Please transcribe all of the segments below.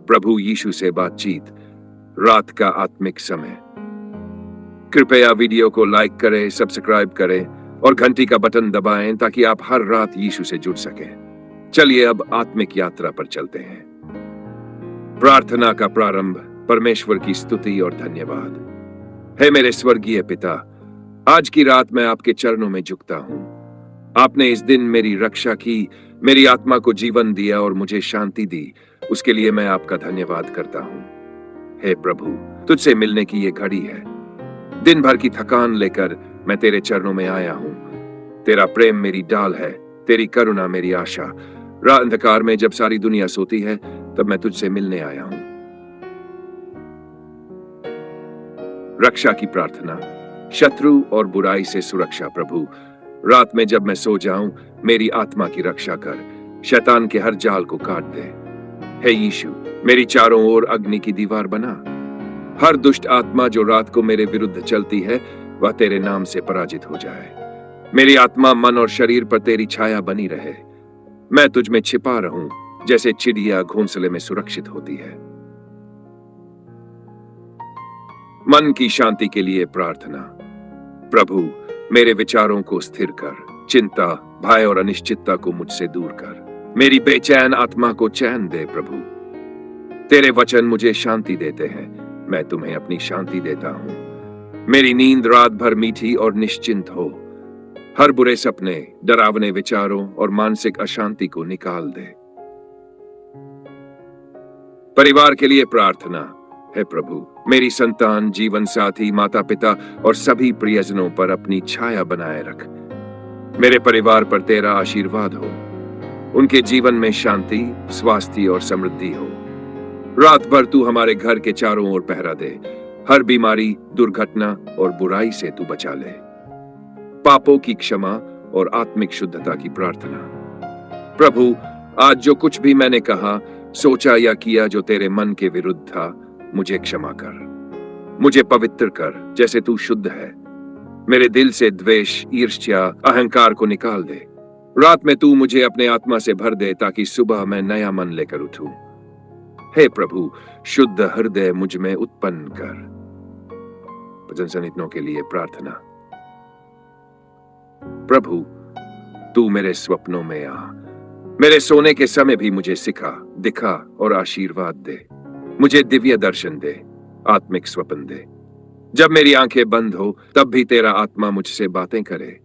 प्रभु यीशु से बातचीत, रात का आत्मिक समय। कृपया वीडियो को लाइक करें, सब्सक्राइब करें और घंटी का बटन दबाएं ताकि आप हर रात यीशु से जुड़ सकें। चलिए अब आत्मिक यात्रा पर चलते हैं। प्रार्थना का प्रारंभ। परमेश्वर की स्तुति और धन्यवाद। हे मेरे स्वर्गीय पिता, आज की रात मैं आपके चरणों में झुकता हूं। आपने इस दिन मेरी रक्षा की, मेरी आत्मा को जीवन दिया और मुझे शांति दी। उसके लिए मैं आपका धन्यवाद करता हूं। हे प्रभु, तुझसे मिलने की ये घड़ी है। दिन भर की थकान लेकर मैं तेरे चरणों में आया हूं। तेरा प्रेम मेरी डाल है, तेरी करुणा मेरी आशा। रात अंधकार में जब सारी दुनिया सोती है, तब मैं तुझसे मिलने आया हूं। रक्षा की प्रार्थना। शत्रु और बुराई से सुरक्षा। प्रभु, रात में जब मैं सो जाऊं, मेरी आत्मा की रक्षा कर, शैतान के हर जाल को काट दे। हे यीशु, मेरी चारों ओर अग्नि की दीवार बना। हर दुष्ट आत्मा जो रात को मेरे विरुद्ध चलती है, वह तेरे नाम से पराजित हो जाए। मेरी आत्मा, मन और शरीर पर तेरी छाया बनी रहे। मैं तुझ में छिपा रहूं, जैसे चिड़िया घोंसले में सुरक्षित होती है। मन की शांति के लिए प्रार्थना। प्रभु, मेरे विचारों को स्थिर कर, चिंता, भय और अनिश्चितता को मुझसे दूर कर। मेरी बेचैन आत्मा को चैन दे। प्रभु, तेरे वचन मुझे शांति देते हैं, मैं तुम्हें अपनी शांति देता हूं। मेरी नींद रात भर मीठी और निश्चिंत हो। हर बुरे सपने, डरावने विचारों और मानसिक अशांति को निकाल दे। परिवार के लिए प्रार्थना। हे प्रभु, मेरी संतान, जीवन साथी, माता पिता और सभी प्रियजनों पर अपनी छाया बनाए रख। मेरे परिवार पर तेरा आशीर्वाद हो। उनके जीवन में शांति, स्वास्थ्य और समृद्धि हो। रात भर तू हमारे घर के चारों ओर पहरा दे। हर बीमारी, दुर्घटना और बुराई से तू बचा ले। पापों की क्षमा और आत्मिक शुद्धता की प्रार्थना। प्रभु, आज जो कुछ भी मैंने कहा, सोचा या किया जो तेरे मन के विरुद्ध था, मुझे क्षमा कर। मुझे पवित्र कर जैसे तू शुद्ध है। मेरे दिल से द्वेष, ईर्ष्या, अहंकार को निकाल दे। रात में तू मुझे अपने आत्मा से भर दे ताकि सुबह मैं नया मन लेकर उठूं। हे प्रभु, शुद्ध हृदय मुझ में उत्पन्न कर। भजन संगीतों के लिए प्रार्थना। प्रभु, तू मेरे स्वप्नों में आ। मेरे सोने के समय भी मुझे सिखा, दिखा और आशीर्वाद दे। मुझे दिव्य दर्शन दे, आत्मिक स्वप्न दे। जब मेरी आंखें बंद हो, तब भी तेरा आत्मा मुझसे बातें करे।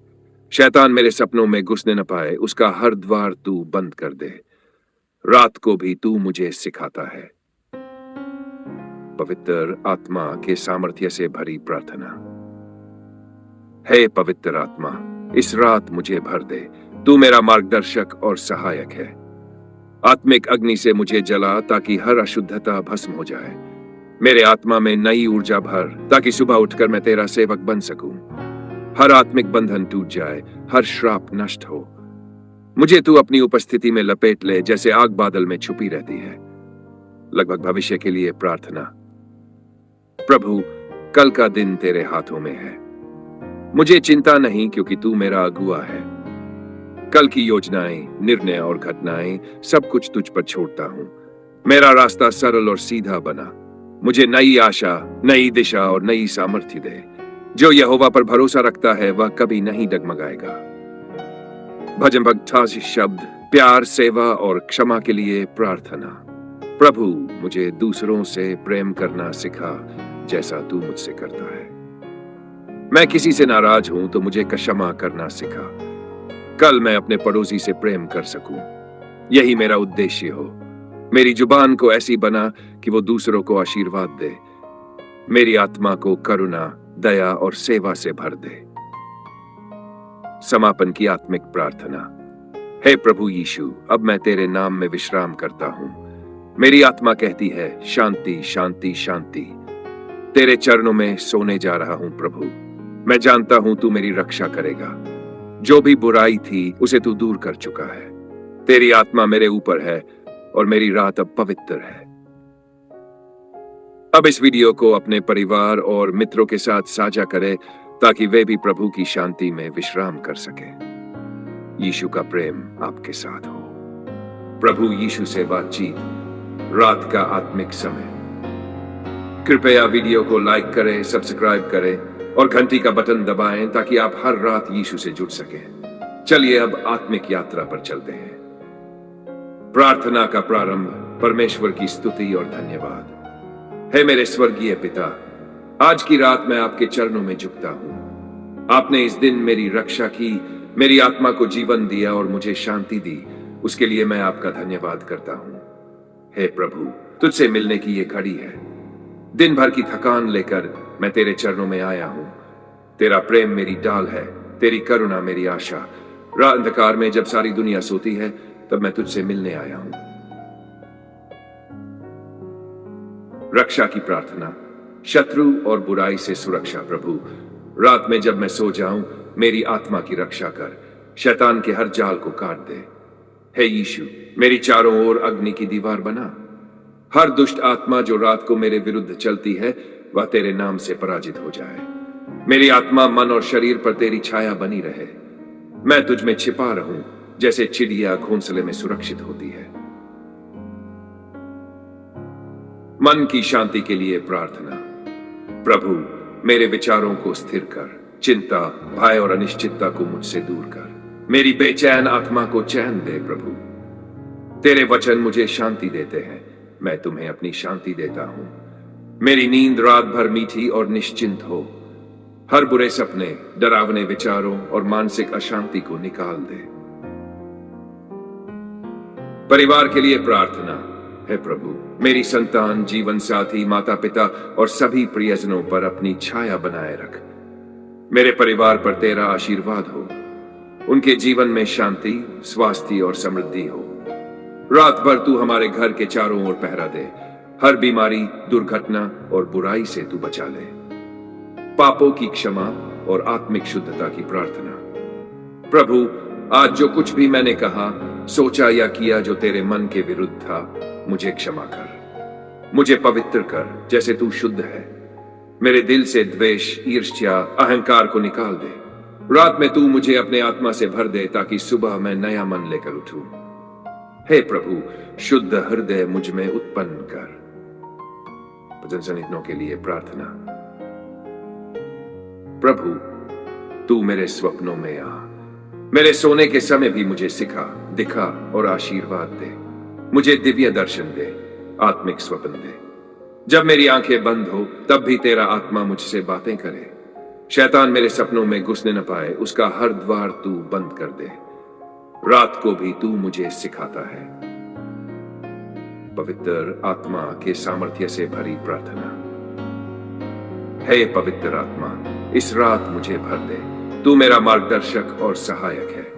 शैतान मेरे सपनों में घुसने न पाए, उसका हर द्वार तू बंद कर दे। रात को भी तू मुझे सिखाता है। पवित्र आत्मा के सामर्थ्य से भरी प्रार्थना। हे पवित्र आत्मा, इस रात मुझे भर दे। तू मेरा मार्गदर्शक और सहायक है। आत्मिक अग्नि से मुझे जला ताकि हर अशुद्धता भस्म हो जाए। मेरे आत्मा में नई ऊर्जा भर ताकि सुबह उठकर मैं तेरा सेवक बन सकूं। हर आत्मिक बंधन टूट जाए, हर श्राप नष्ट हो। मुझे तू अपनी उपस्थिति में लपेट ले, जैसे आग बादल में छुपी रहती है। लगभग भविष्य के लिए प्रार्थना। प्रभु, कल का दिन तेरे हाथों में है। मुझे चिंता नहीं, क्योंकि तू मेरा अगुआ है। कल की योजनाएं, निर्णय और घटनाएं सब कुछ तुझ पर छोड़ता हूं। मेरा रास्ता सरल और सीधा बना। मुझे नई आशा, नई दिशा और नई सामर्थ्य दे। जो यहोवा पर भरोसा रखता है, वह कभी नहीं डगमगाएगा। भजन भक्त शब्द, प्यार, सेवा और क्षमा के लिए प्रार्थना। प्रभु, मुझे दूसरों से प्रेम करना सिखा, जैसा तू मुझसे करता है। मैं किसी से नाराज हूं तो मुझे क्षमा करना सिखा। कल मैं अपने पड़ोसी से प्रेम कर सकूं, यही मेरा उद्देश्य हो। मेरी जुबान को ऐसी बना कि वो दूसरों को आशीर्वाद दे। मेरी आत्मा को करुणा, दया और सेवा से भर दे। समापन की आत्मिक प्रार्थना। हे प्रभु यीशु, अब मैं तेरे नाम में विश्राम करता हूं। मेरी आत्मा कहती है, शांति, शांति, शांति। तेरे चरणों में सोने जा रहा हूं प्रभु। मैं जानता हूं तू मेरी रक्षा करेगा। जो भी बुराई थी, उसे तू दूर कर चुका है। तेरी आत्मा मेरे ऊपर है और मेरी रात अब पवित्र है। अब इस वीडियो को अपने परिवार और मित्रों के साथ साझा करें ताकि वे भी प्रभु की शांति में विश्राम कर सकें। यीशु का प्रेम आपके साथ हो। प्रभु यीशु से बातचीत, रात का आत्मिक समय। कृपया वीडियो को लाइक करें, सब्सक्राइब करें और घंटी का बटन दबाएं ताकि आप हर रात यीशु से जुड़ सकें। चलिए अब आत्मिक यात्रा पर चलते हैं। प्रार्थना का प्रारंभ परमेश्वर की स्तुति और धन्यवाद। हे मेरे स्वर्गीय पिता, आज की रात मैं आपके चरणों में झुकता हूं। आपने इस दिन मेरी रक्षा की, मेरी आत्मा को जीवन दिया और मुझे शांति दी। उसके लिए मैं आपका धन्यवाद करता हूं। हे प्रभु, तुझसे मिलने की ये घड़ी है। दिन भर की थकान लेकर मैं तेरे चरणों में आया हूं। तेरा प्रेम मेरी डाल है, तेरी करुणा मेरी आशा। रात अंधकार में जब सारी दुनिया सोती है तब मैं तुझसे मिलने आया हूं। रक्षा की प्रार्थना। शत्रु और बुराई से सुरक्षा। प्रभु, रात में जब मैं सो जाऊं, मेरी आत्मा की रक्षा कर, शैतान के हर जाल को काट दे। हे यीशु, मेरी चारों ओर अग्नि की दीवार बना। हर दुष्ट आत्मा जो रात को मेरे विरुद्ध चलती है वह तेरे नाम से पराजित हो जाए। मेरी आत्मा, मन और शरीर पर तेरी छाया बनी रहे। मैं तुझ में छिपा रहूं जैसे चिड़िया घोंसले में सुरक्षित होती है। मन की शांति के लिए प्रार्थना। प्रभु, मेरे विचारों को स्थिर कर, चिंता, भय और अनिश्चितता को मुझसे दूर कर। मेरी बेचैन आत्मा को चैन दे। प्रभु, तेरे वचन मुझे शांति देते हैं, मैं तुम्हें अपनी शांति देता हूं। मेरी नींद रात भर मीठी और निश्चिंत हो। हर बुरे सपने, डरावने विचारों और मानसिक अशांति को निकाल दे। परिवार के लिए प्रार्थना। हे प्रभु, मेरी संतान, जीवन साथी, माता पिता और सभी प्रियजनों पर अपनी छाया बनाए रख। मेरे परिवार पर तेरा आशीर्वाद हो। उनके जीवन में शांति, स्वास्थ्य और समृद्धि हो। रात भर तू हमारे घर के चारों ओर पहरा दे। हर बीमारी, दुर्घटना और बुराई से तू बचा ले। पापों की क्षमा और आत्मिक शुद्धता की प्रार्थना। प्रभु, आज जो कुछ भी मैंने कहा, सोचा या किया जो तेरे मन के विरुद्ध था, मुझे क्षमा कर। मुझे पवित्र कर जैसे तू शुद्ध है। मेरे दिल से द्वेष, ईर्ष्या, अहंकार को निकाल दे। रात में तू मुझे अपने आत्मा से भर दे ताकि सुबह मैं नया मन लेकर उठूं। हे प्रभु, शुद्ध हृदय मुझ में उत्पन्न कर। भजन संगीतों के लिए प्रार्थना। प्रभु, तू मेरे स्वप्नों में आ। मेरे सोने के समय भी मुझे सिखा, दिखा और आशीर्वाद दे। मुझे दिव्य दर्शन दे, आत्मिक स्वप्न दे। जब मेरी आंखें बंद हो तब भी तेरा आत्मा मुझसे बातें करे। शैतान मेरे सपनों में घुसने न पाए, उसका हर द्वार तू बंद कर दे। रात को भी तू मुझे सिखाता है। पवित्र आत्मा के सामर्थ्य से भरी प्रार्थना। हे पवित्र आत्मा, इस रात मुझे भर दे। तू मेरा मार्गदर्शक और सहायक है।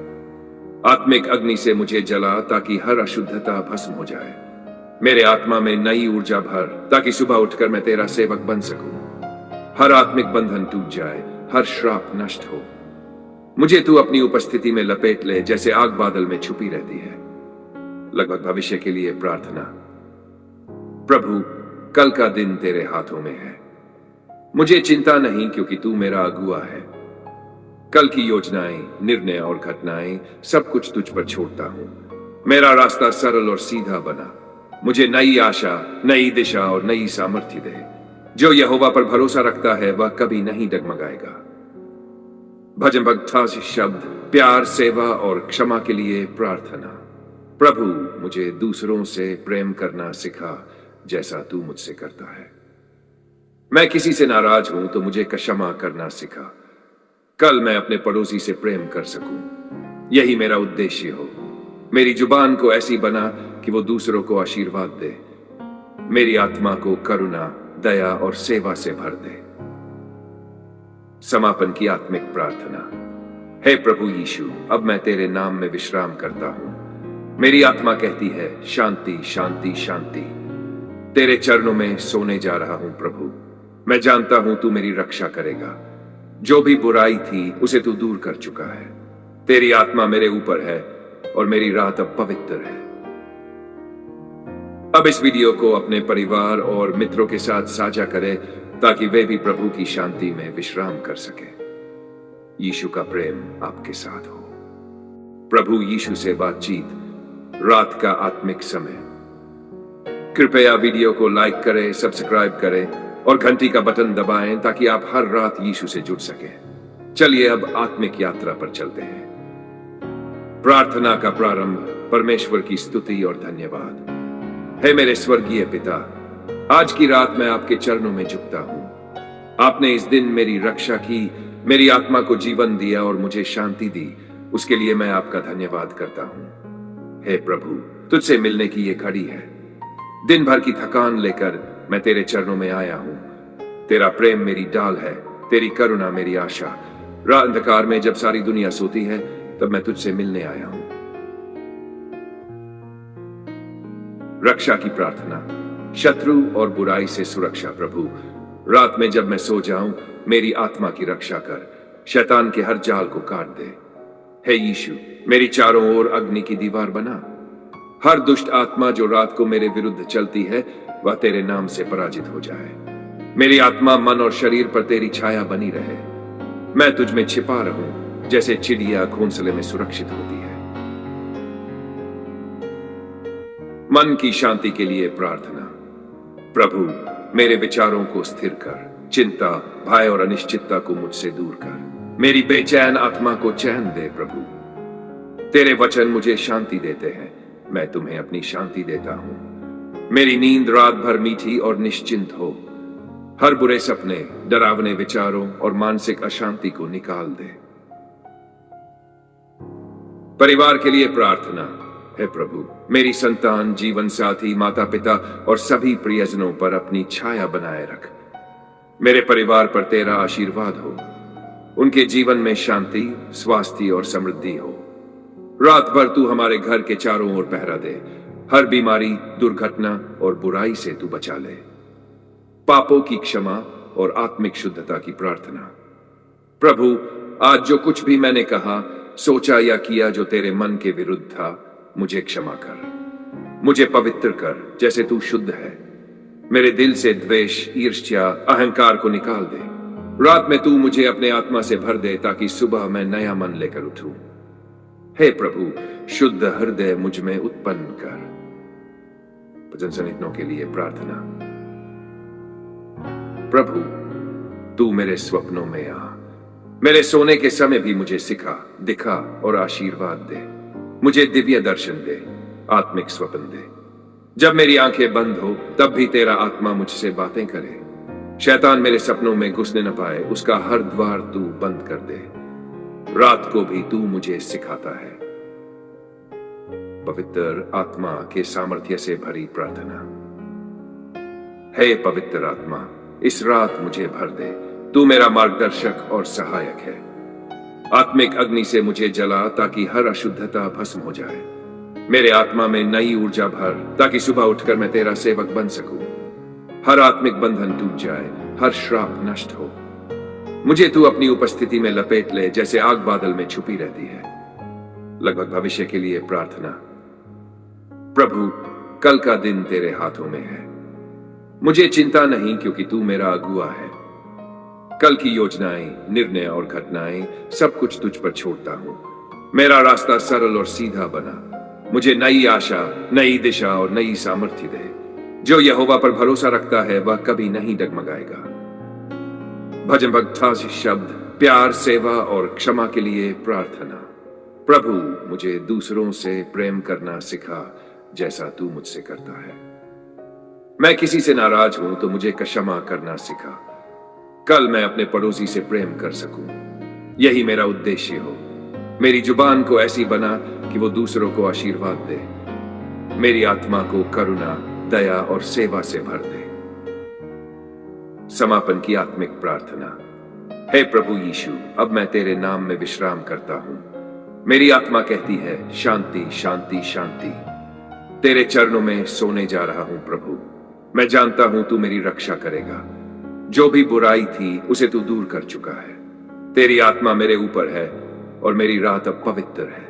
आत्मिक अग्नि से मुझे जला ताकि हर अशुद्धता भस्म हो जाए। मेरे आत्मा में नई ऊर्जा भर ताकि सुबह उठकर मैं तेरा सेवक बन सकूं। हर आत्मिक बंधन टूट जाए, हर श्राप नष्ट हो। मुझे तू अपनी उपस्थिति में लपेट ले जैसे आग बादल में छुपी रहती है। लगभग भविष्य के लिए प्रार्थना। प्रभु, कल का दिन तेरे हाथों में है। मुझे चिंता नहीं क्योंकि तू मेरा अगुआ है। कल की योजनाएं, निर्णय और घटनाएं सब कुछ तुझ पर छोड़ता हूं। मेरा रास्ता सरल और सीधा बना। मुझे नई आशा, नई दिशा और नई सामर्थ्य दे। जो यहोवा पर भरोसा रखता है वह कभी नहीं डगमगाएगा। भजन भक्ता शब्द। प्यार, सेवा और क्षमा के लिए प्रार्थना। प्रभु, मुझे दूसरों से प्रेम करना सिखा जैसा तू मुझसे करता है। मैं किसी से नाराज हूं तो मुझे क्षमा करना सिखा। कल मैं अपने पड़ोसी से प्रेम कर सकूं। यही मेरा उद्देश्य हो। मेरी जुबान को ऐसी बना कि वो दूसरों को आशीर्वाद दे। मेरी आत्मा को करुणा, दया और सेवा से भर दे। समापन की आत्मिक प्रार्थना। हे प्रभु यीशु, अब मैं तेरे नाम में विश्राम करता हूं। मेरी आत्मा कहती है, शांति, शांति, शांति। तेरे चरणों में सोने जा रहा हूं प्रभु। मैं जानता हूं तू मेरी रक्षा करेगा। जो भी बुराई थी उसे तू दूर कर चुका है। तेरी आत्मा मेरे ऊपर है और मेरी रात अब पवित्र है। अब इस वीडियो को अपने परिवार और मित्रों के साथ साझा करें ताकि वे भी प्रभु की शांति में विश्राम कर सके। यीशु का प्रेम आपके साथ हो। प्रभु यीशु से बातचीत। रात का आत्मिक समय। कृपया वीडियो को लाइक करें, सब्सक्राइब करें और घंटी का बटन दबाएं ताकि आप हर रात यीशु से जुड़ सकें। चलिए अब आत्मिक यात्रा पर चलते हैं। प्रार्थना का प्रारंभ परमेश्वर की स्तुति और धन्यवाद। हे मेरे स्वर्गीय पिता, आज की रात मैं आपके चरणों में झुकता हूं। आपने इस दिन मेरी रक्षा की, मेरी आत्मा को जीवन दिया और मुझे शांति दी। उसके लिए मैं आपका धन्यवाद करता हूं। हे प्रभु, तुझसे मिलने की ये घड़ी है। दिन भर की थकान लेकर मैं तेरे चरणों में आया हूं। तेरा प्रेम मेरी डाल है, तेरी करुणा मेरी आशा। रात अंधकार में जब सारी दुनिया सोती है तब मैं तुझसे मिलने आया हूं। रक्षा की प्रार्थना। शत्रु और बुराई से सुरक्षा। प्रभु, रात में जब मैं सो जाऊं, मेरी आत्मा की रक्षा कर, शैतान के हर जाल को काट दे। हे यीशु, मेरी चारों ओर अग्नि की दीवार बना। हर दुष्ट आत्मा जो रात को मेरे विरुद्ध चलती है वह तेरे नाम से पराजित हो जाए। मेरी आत्मा, मन और शरीर पर तेरी छाया बनी रहे। मैं तुझ में छिपा रहूं जैसे चिड़िया घोंसले में सुरक्षित होती है। मन की शांति के लिए प्रार्थना। प्रभु, मेरे विचारों को स्थिर कर, चिंता, भय और अनिश्चितता को मुझसे दूर कर। मेरी बेचैन आत्मा को चैन दे। प्रभु, तेरे वचन मुझे शांति देते हैं, मैं तुम्हें अपनी शांति देता हूं। मेरी नींद रात भर मीठी और निश्चिंत हो। हर बुरे सपने, डरावने विचारों और मानसिक अशांति को निकाल दे। परिवार के लिए प्रार्थना। हे प्रभु, मेरी संतान, जीवन साथी, माता पिता और सभी प्रियजनों पर अपनी छाया बनाए रख। मेरे परिवार पर तेरा आशीर्वाद हो। उनके जीवन में शांति, स्वास्थ्य और समृद्धि हो। रात भर तू हमारे घर के चारों ओर पहरा दे। हर बीमारी, दुर्घटना और बुराई से तू बचा ले। पापों की क्षमा और आत्मिक शुद्धता की प्रार्थना। प्रभु, आज जो कुछ भी मैंने कहा, सोचा या किया जो तेरे मन के विरुद्ध था, मुझे क्षमा कर। मुझे पवित्र कर जैसे तू शुद्ध है। मेरे दिल से द्वेष, ईर्ष्या, अहंकार को निकाल दे। रात में तू मुझे अपने आत्मा से भर दे ताकि सुबह मैं नया मन लेकर उठूं। हे प्रभु, शुद्ध हृदय मुझ में उत्पन्न कर। भजन संगीतों के लिए प्रार्थना। प्रभु, तू मेरे स्वप्नों में आ। मेरे सोने के समय भी मुझे सिखा, दिखा और आशीर्वाद दे। मुझे दिव्य दर्शन दे, आत्मिक स्वप्न दे। जब मेरी आंखें बंद हो तब भी तेरा आत्मा मुझसे बातें करे। शैतान मेरे सपनों में घुसने न पाए, उसका हर द्वार तू बंद कर दे। रात को भी तू मुझे सिखाता है। पवित्र आत्मा के सामर्थ्य से भरी प्रार्थना। हे पवित्र आत्मा, इस रात मुझे भर दे। तू मेरा मार्गदर्शक और सहायक है। आत्मिक अग्नि से मुझे जला ताकि हर अशुद्धता भस्म हो जाए। मेरे आत्मा में नई ऊर्जा भर ताकि सुबह उठकर मैं तेरा सेवक बन सकूं। हर आत्मिक बंधन टूट जाए, हर श्राप नष्ट हो। मुझे तू अपनी उपस्थिति में लपेट ले जैसे आग बादल में छुपी रहती है। लगभग भविष्य के लिए प्रार्थना। प्रभु, कल का दिन तेरे हाथों में है। मुझे चिंता नहीं क्योंकि तू मेरा अगुआ है। कल की योजनाएं, निर्णय और घटनाएं सब कुछ तुझ पर छोड़ता हूं। मेरा रास्ता सरल और सीधा बना। मुझे नई आशा, नई दिशा और नई सामर्थ्य दे। जो यहोवा पर भरोसा रखता है वह कभी नहीं डगमगाएगा। भजन भक्ता शब्द, प्यार, सेवा और क्षमा के लिए प्रार्थना। प्रभु, मुझे दूसरों से प्रेम करना सिखा जैसा तू मुझसे करता है। मैं किसी से नाराज हूं तो मुझे क्षमा करना सिखा। कल मैं अपने पड़ोसी से प्रेम कर सकूं। यही मेरा उद्देश्य हो। मेरी जुबान को ऐसी बना कि वो दूसरों को आशीर्वाद दे। मेरी आत्मा को करुणा, दया और सेवा से भर दे। समापन की आत्मिक प्रार्थना। हे प्रभु यीशु, अब मैं तेरे नाम में विश्राम करता हूं। मेरी आत्मा कहती है, शांति, शांति, शांति। तेरे चरणों में सोने जा रहा हूं प्रभु। मैं जानता हूं तू मेरी रक्षा करेगा। जो भी बुराई थी उसे तू दूर कर चुका है। तेरी आत्मा मेरे ऊपर है और मेरी रात अब पवित्र है।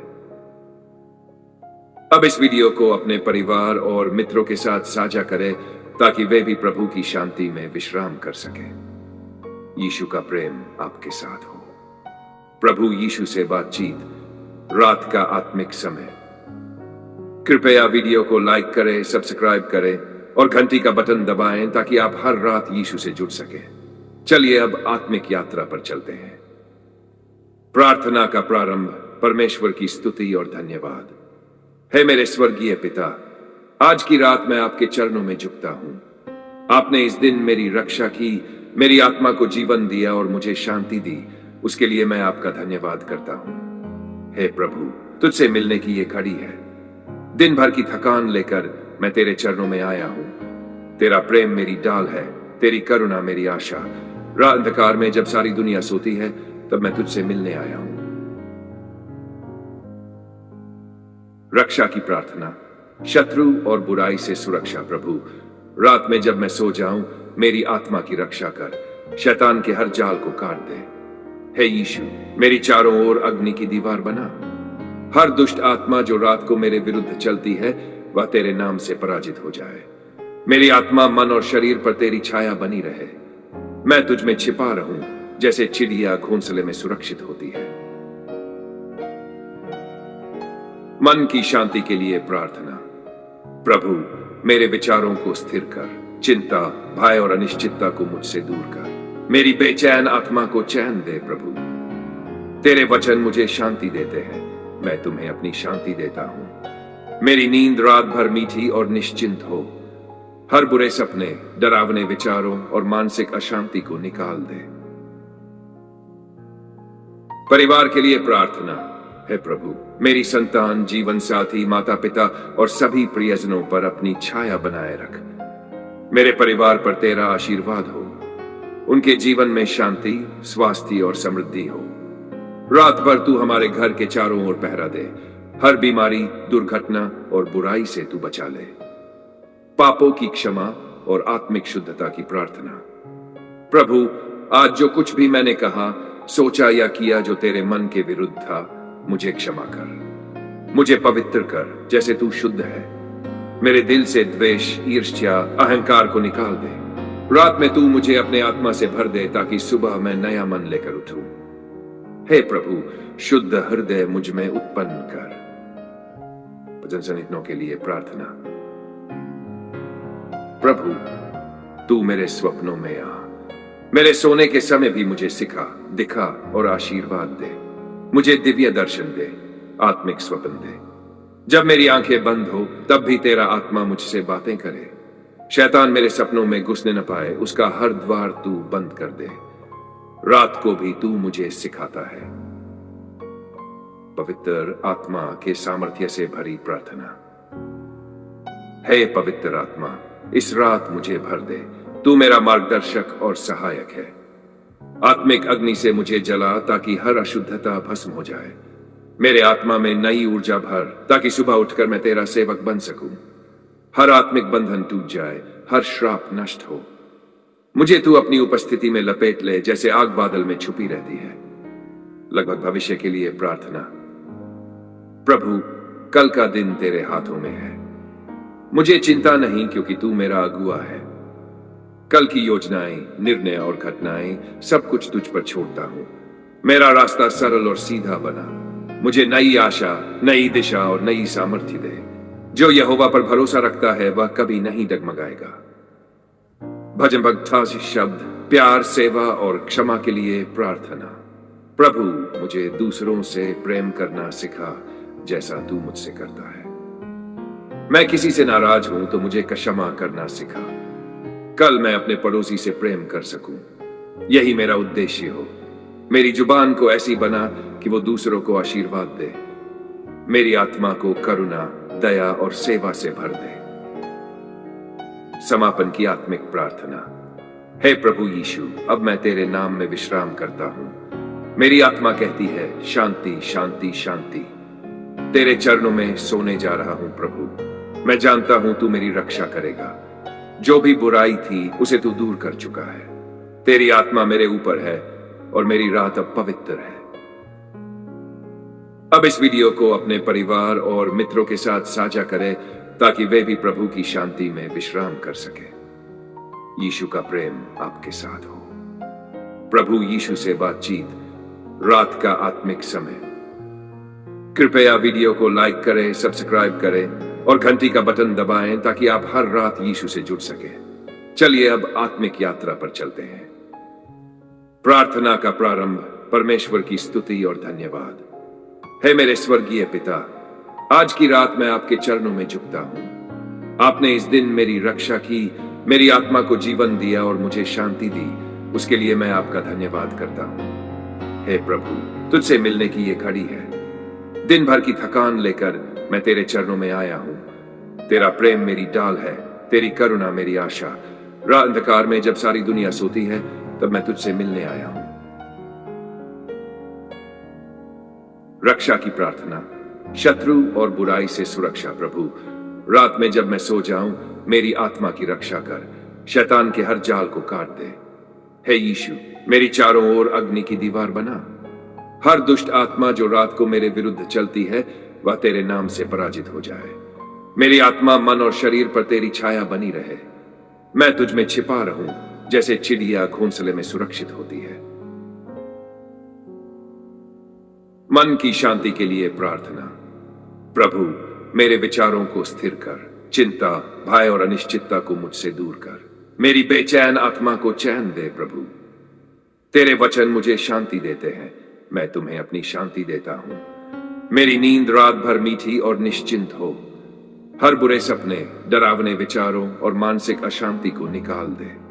अब इस वीडियो को अपने परिवार और मित्रों के साथ साझा करें ताकि वे भी प्रभु की शांति में विश्राम कर सकें। यीशु का प्रेम आपके साथ हो। प्रभु यीशु से बातचीत, रात का आत्मिक समय। कृपया वीडियो को लाइक करें, सब्सक्राइब करें और घंटी का बटन दबाएं ताकि आप हर रात यीशु से जुड़ सकें। चलिए अब आत्मिक यात्रा पर चलते हैं। प्रार्थना का प्रारंभ परमेश्वर की स्तुति और धन्यवाद। हे मेरे स्वर्गीय पिता, आज की रात मैं आपके चरणों में झुकता हूं। आपने इस दिन मेरी रक्षा की, मेरी आत्मा को जीवन दिया और मुझे शांति दी। उसके लिए मैं आपका धन्यवाद करता हूं। हे प्रभु, तुझसे मिलने की ये घड़ी है। दिन भर की थकान लेकर मैं तेरे चरणों में आया हूं। तेरा प्रेम मेरी डाल है, तेरी करुणा मेरी आशा। रात अंधकार में जब सारी दुनिया सोती है, तब मैं तुझसे मिलने आया हूं। रक्षा की प्रार्थना। शत्रु और बुराई से सुरक्षा। प्रभु, रात में जब मैं सो जाऊं, मेरी आत्मा की रक्षा कर। शैतान के हर जाल को काट दे। हे यीशु, मेरी चारों ओर अग्नि की दीवार बना। हर दुष्ट आत्मा जो रात को मेरे विरुद्ध चलती है, वह तेरे नाम से पराजित हो जाए। मेरी आत्मा, मन और शरीर पर तेरी छाया बनी रहे। मैं तुझ में छिपा रहूं, जैसे चिड़िया घोंसले में सुरक्षित होती है। मन की शांति के लिए प्रार्थना। प्रभु, मेरे विचारों को स्थिर कर। चिंता, भय और अनिश्चितता को मुझसे दूर कर। मेरी बेचैन आत्मा को चैन दे। प्रभु, तेरे वचन मुझे शांति देते हैं। मैं तुम्हें अपनी शांति देता हूं। मेरी नींद रात भर मीठी और निश्चिंत हो। हर बुरे सपने, डरावने विचारों और मानसिक अशांति को निकाल दे। परिवार के लिए प्रार्थना। हे प्रभु, मेरी संतान, जीवन साथी, माता पिता और सभी प्रियजनों पर अपनी छाया बनाए रख। मेरे परिवार पर तेरा आशीर्वाद हो। उनके जीवन में शांति, स्वास्थ्य और समृद्धि हो। रात भर तू हमारे घर के चारों ओर पहरा दे। हर बीमारी, दुर्घटना और बुराई से तू बचा ले। पापों की क्षमा और आत्मिक शुद्धता की प्रार्थना। प्रभु, आज जो कुछ भी मैंने कहा, सोचा या किया जो तेरे मन के विरुद्ध था, मुझे क्षमा कर। मुझे पवित्र कर जैसे तू शुद्ध है। मेरे दिल से द्वेष, ईर्ष्या, अहंकार को निकाल दे। रात में तू मुझे अपने आत्मा से भर दे ताकि सुबह मैं नया मन लेकर उठूं। हे प्रभु, शुद्ध हृदय मुझ में उत्पन्न कर। भजन संगीतों के लिए प्रार्थना। प्रभु, तू मेरे स्वप्नों में आ। मेरे सोने के समय भी मुझे सिखा, दिखा और आशीर्वाद दे। मुझे दिव्य दर्शन दे, आत्मिक स्वप्न दे। जब मेरी आंखें बंद हो, तब भी तेरा आत्मा मुझसे बातें करे। शैतान मेरे सपनों में घुसने न पाए, उसका हर द्वार तू बंद कर दे। रात को भी तू मुझे सिखाता है। पवित्र आत्मा के सामर्थ्य से भरी प्रार्थना। हे पवित्र आत्मा, इस रात मुझे भर दे। तू मेरा मार्गदर्शक और सहायक है। आत्मिक अग्नि से मुझे जला ताकि हर अशुद्धता भस्म हो जाए। मेरे आत्मा में नई ऊर्जा भर ताकि सुबह उठकर मैं तेरा सेवक बन सकूं। हर आत्मिक बंधन टूट जाए, हर श्राप नष्ट हो। मुझे तू अपनी उपस्थिति में लपेट ले, जैसे आग बादल में छुपी रहती है। लगभग भविष्य के लिए प्रार्थना। प्रभु, कल का दिन तेरे हाथों में है। मुझे चिंता नहीं, क्योंकि तू मेरा अगुआ है। कल की योजनाएं, निर्णय और घटनाएं सब कुछ तुझ पर छोड़ता हूं। मेरा रास्ता सरल और सीधा बना। मुझे नई आशा, नई दिशा और नई सामर्थ्य दे। जो यहोवा पर भरोसा रखता है, वह कभी नहीं डगमगाएगा। भजन भक्त शब्द। प्यार, सेवा और क्षमा के लिए प्रार्थना। प्रभु, मुझे दूसरों से प्रेम करना सिखा, जैसा तू मुझसे करता है। मैं किसी से नाराज हूं तो मुझे क्षमा करना सिखा। कल मैं अपने पड़ोसी से प्रेम कर सकूं। यही मेरा उद्देश्य हो। मेरी जुबान को ऐसी बना कि वो दूसरों को आशीर्वाद दे। मेरी आत्मा को करुणा, दया और सेवा से भर दे। समापन की आत्मिक प्रार्थना। हे प्रभु यीशु, अब मैं तेरे नाम में विश्राम करता हूं। मेरी आत्मा कहती है, शांति शांति शांति। तेरे चरणों में सोने जा रहा हूं प्रभु। मैं जानता हूं तू मेरी रक्षा करेगा। जो भी बुराई थी, उसे तू दूर कर चुका है। तेरी आत्मा मेरे ऊपर है और मेरी रात अब पवित्र है। अब इस वीडियो को अपने परिवार और मित्रों के साथ साझा करें, ताकि वे भी प्रभु की शांति में विश्राम कर सके। यीशु का प्रेम आपके साथ हो। प्रभु यीशु से बातचीत, रात का आत्मिक समय। कृपया वीडियो को लाइक करें, सब्सक्राइब करें और घंटी का बटन दबाएं ताकि आप हर रात यीशु से जुड़ सके। चलिए अब आत्मिक यात्रा पर चलते हैं। प्रार्थना का प्रारंभ परमेश्वर की स्तुति और धन्यवाद। हे मेरे स्वर्गीय पिता, आज की रात मैं आपके चरणों में झुकता हूं। आपने इस दिन मेरी रक्षा की, मेरी आत्मा को जीवन दिया और मुझे शांति दी। उसके लिए मैं आपका धन्यवाद करता हूं। हे प्रभु, तुझसे मिलने की ये घड़ी है। दिन भर की थकान लेकर मैं तेरे चरणों में आया हूं। तेरा प्रेम मेरी डाल है, तेरी करुणा मेरी आशा। रात अंधकार में जब सारी दुनिया सोती है तब मैं तुझसे मिलने आया हूं। रक्षा की प्रार्थना। शत्रु और बुराई से सुरक्षा। प्रभु, रात में जब मैं सो जाऊं, मेरी आत्मा की रक्षा कर। शैतान के हर जाल को काट दे। हे यीशु, मेरी चारों ओर अग्नि की दीवार बना। हर दुष्ट आत्मा जो रात को मेरे विरुद्ध चलती है वह तेरे नाम से पराजित हो जाए। मेरी आत्मा, मन और शरीर पर तेरी छाया बनी रहे। मैं तुझ में छिपा रहूं जैसे चिड़िया घोंसले में सुरक्षित होती है। मन की शांति के लिए प्रार्थना। प्रभु, मेरे विचारों को स्थिर कर। चिंता, भय और अनिश्चितता को मुझसे दूर कर। मेरी बेचैन आत्मा को चैन दे। प्रभु, तेरे वचन मुझे शांति देते हैं। मैं तुम्हें अपनी शांति देता हूं। मेरी नींद रात भर मीठी और निश्चिंत हो। हर बुरे सपने, डरावने विचारों और मानसिक अशांति को निकाल दे।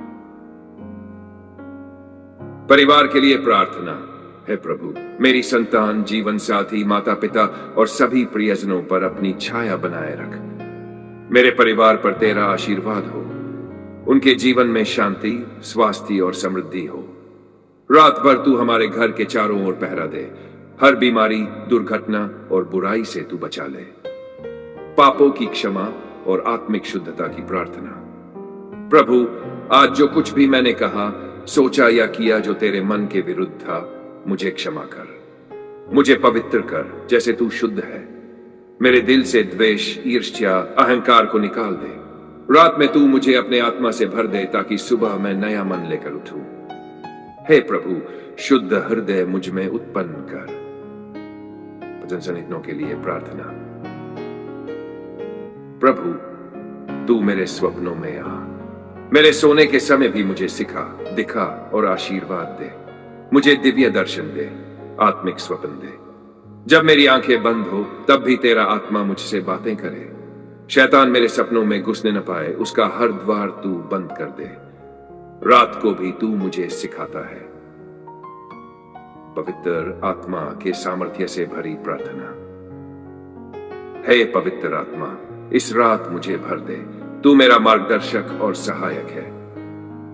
परिवार के लिए प्रार्थना। हे प्रभु, मेरी संतान, जीवन साथी, माता पिता और सभी प्रियजनों पर अपनी छाया बनाए रख। मेरे परिवार पर तेरा आशीर्वाद हो। उनके जीवन में शांति, स्वास्थ्य और समृद्धि हो। रात भर तू हमारे घर के चारों ओर पहरा दे। हर बीमारी, दुर्घटना और बुराई से तू बचा ले। पापों की क्षमा और आत्मिक शुद्धता की प्रार्थना। प्रभु, आज जो कुछ भी मैंने कहा, सोचा या किया जो तेरे मन के विरुद्ध था, मुझे क्षमा कर। मुझे पवित्र कर जैसे तू शुद्ध है। मेरे दिल से द्वेष, ईर्ष्या, अहंकार को निकाल दे। रात में तू मुझे अपने आत्मा से भर दे ताकि सुबह मैं नया मन लेकर उठूं। हे प्रभु, शुद्ध हृदय मुझ में उत्पन्न कर। भजन संगीतों के लिए प्रार्थना। प्रभु, तू मेरे स्वप्नों में आ। मेरे सोने के समय भी मुझे सिखा, दिखा और आशीर्वाद दे। मुझे दिव्य दर्शन दे, आत्मिक स्वप्न दे। जब मेरी आंखें बंद हो तब भी तेरा आत्मा मुझसे बातें करे। शैतान मेरे सपनों में घुसने न पाए, उसका हर द्वार तू बंद कर दे। रात को भी तू मुझे सिखाता है। पवित्र आत्मा के सामर्थ्य से भरी प्रार्थना। हे पवित्र आत्मा, इस रात मुझे भर दे। तू मेरा मार्गदर्शक और सहायक है।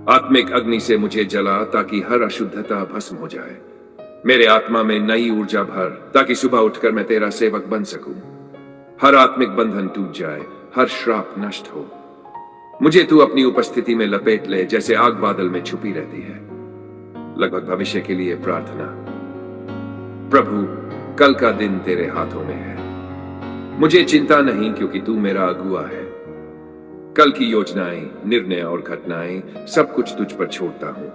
आत्मिक अग्नि से मुझे जला ताकि हर अशुद्धता भस्म हो जाए। मेरे आत्मा में नई ऊर्जा भर ताकि सुबह उठकर मैं तेरा सेवक बन सकूं। हर आत्मिक बंधन टूट जाए, हर श्राप नष्ट हो। मुझे तू अपनी उपस्थिति में लपेट ले जैसे आग बादल में छुपी रहती है। लगभग भविष्य के लिए प्रार्थना। प्रभु, कल का दिन तेरे हाथों में है। मुझे चिंता नहीं क्योंकि तू मेरा अगुआ है। कल की योजनाएं, निर्णय और घटनाएं सब कुछ तुझ पर छोड़ता हूं।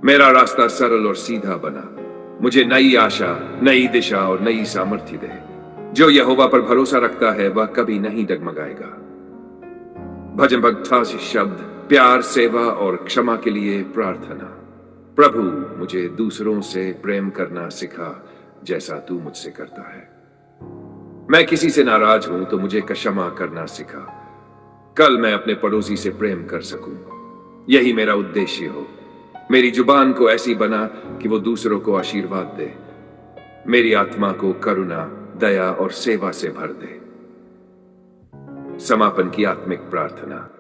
मेरा रास्ता सरल और सीधा बना। मुझे नई आशा, नई दिशा और नई सामर्थ्य दे। जो यहोवा पर भरोसा रखता है वह कभी नहीं डगमगाएगा। भजन भक्ता शब्द। प्यार, सेवा और क्षमा के लिए प्रार्थना। प्रभु, मुझे दूसरों से प्रेम करना सिखा जैसा तू मुझसे करता है। मैं किसी से नाराज हूं तो मुझे क्षमा करना सिखा। कल मैं अपने पड़ोसी से प्रेम कर सकूं। यही मेरा उद्देश्य हो। मेरी जुबान को ऐसी बना कि वो दूसरों को आशीर्वाद दे। मेरी आत्मा को करुणा, दया और सेवा से भर दे। समापन की आत्मिक प्रार्थना।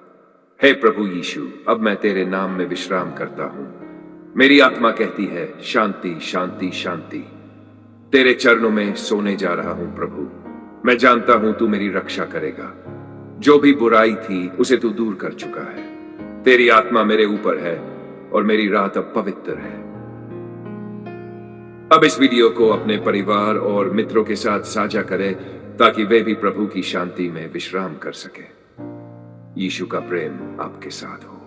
हे प्रभु यीशु, अब मैं तेरे नाम में विश्राम करता हूं। मेरी आत्मा कहती है, शांति शांति शांति। तेरे चरणों में सोने जा रहा हूं प्रभु। मैं जानता हूं तू मेरी रक्षा करेगा। जो भी बुराई थी उसे तू दूर कर चुका है। तेरी आत्मा मेरे ऊपर है और मेरी रात अब पवित्र है। अब इस वीडियो को अपने परिवार और मित्रों के साथ साझा करें ताकि वे भी प्रभु की शांति में विश्राम कर सके। यीशु का प्रेम आपके साथ हो।